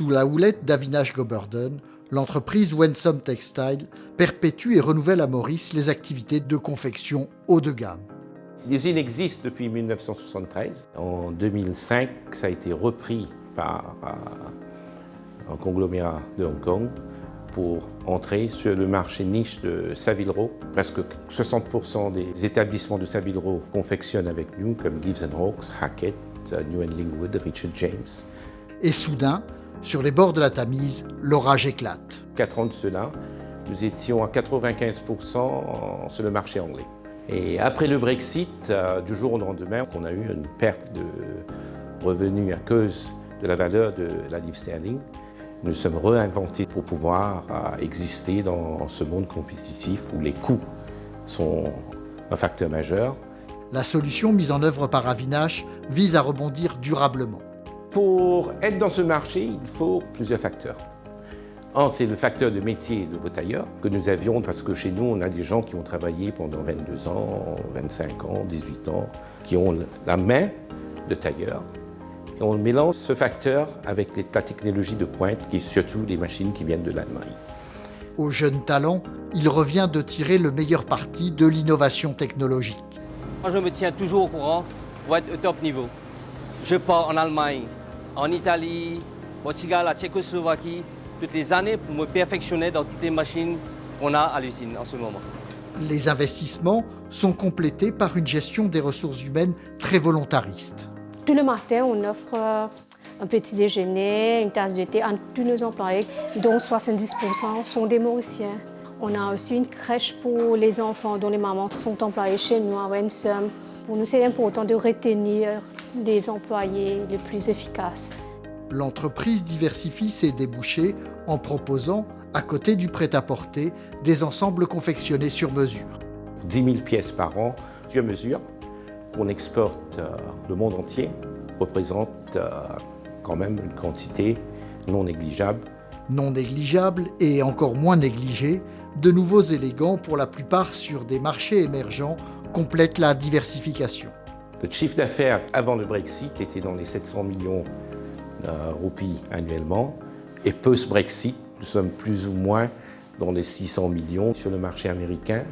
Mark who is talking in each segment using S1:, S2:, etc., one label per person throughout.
S1: Sous la houlette d'Avinash Govardhan, l'entreprise Wensum Textile perpétue et renouvelle à Maurice les activités de confection haut de gamme.
S2: L'usine existe depuis 1973. En 2005, ça a été repris par un conglomérat de Hong Kong pour entrer sur le marché niche de Savile Row. Presque 60% des établissements de Savile Row confectionnent avec nous, comme Gibbs & Hawkes, Hackett, New Lingwood, Richard James.
S1: Et soudain, sur les bords de la Tamise, l'orage éclate.
S2: 4 ans de cela, nous étions à 95% sur le marché anglais. Et après le Brexit, du jour au lendemain, on a eu une perte de revenus à cause de la valeur de la livre sterling. Nous sommes réinventés pour pouvoir exister dans ce monde compétitif où les coûts sont un facteur majeur.
S1: La solution mise en œuvre par Avinash vise à rebondir durablement.
S2: Pour être dans ce marché, il faut plusieurs facteurs. Un, c'est le facteur de métier de vos tailleurs que nous avions parce que chez nous, on a des gens qui ont travaillé pendant 22 ans, 25 ans, 18 ans, qui ont la main de tailleur. Et on mélange ce facteur avec la technologie de pointe, qui est surtout les machines qui viennent de l'Allemagne.
S1: Aux jeunes talents, il revient de tirer le meilleur parti de l'innovation technologique.
S3: Moi, je me tiens toujours au courant pour être au top niveau. Je pars en Allemagne, en Italie, au Portugal, à Tchécoslovaquie, toutes les années pour me perfectionner dans toutes les machines qu'on a à l'usine en ce moment.
S1: Les investissements sont complétés par une gestion des ressources humaines très volontariste.
S4: Tout le matin, on offre un petit déjeuner, une tasse de thé à tous nos employés, dont 70% sont des Mauriciens. On a aussi une crèche pour les enfants dont les mamans sont employées chez nous à Wensum. Pour nous, c'est important de retenir des employés les plus efficaces.
S1: L'entreprise diversifie ses débouchés en proposant, à côté du prêt-à-porter, des ensembles confectionnés sur mesure.
S2: 10 000 pièces par an, sur mesure, qu'on exporte le monde entier, représente quand même une quantité non négligeable.
S1: Non négligeable et encore moins négligé, de nouveaux élégants, pour la plupart sur des marchés émergents, complètent la diversification.
S2: Le chiffre d'affaires avant le Brexit était dans les 700 millions de roupies annuellement. Et post-Brexit, nous sommes plus ou moins dans les 600 millions sur le marché américain,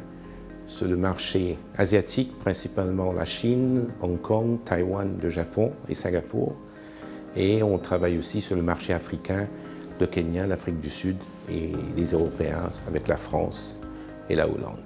S2: sur le marché asiatique, principalement la Chine, Hong Kong, Taïwan, le Japon et Singapour. Et on travaille aussi sur le marché africain, le Kenya, l'Afrique du Sud et les Européens avec la France et la Hollande.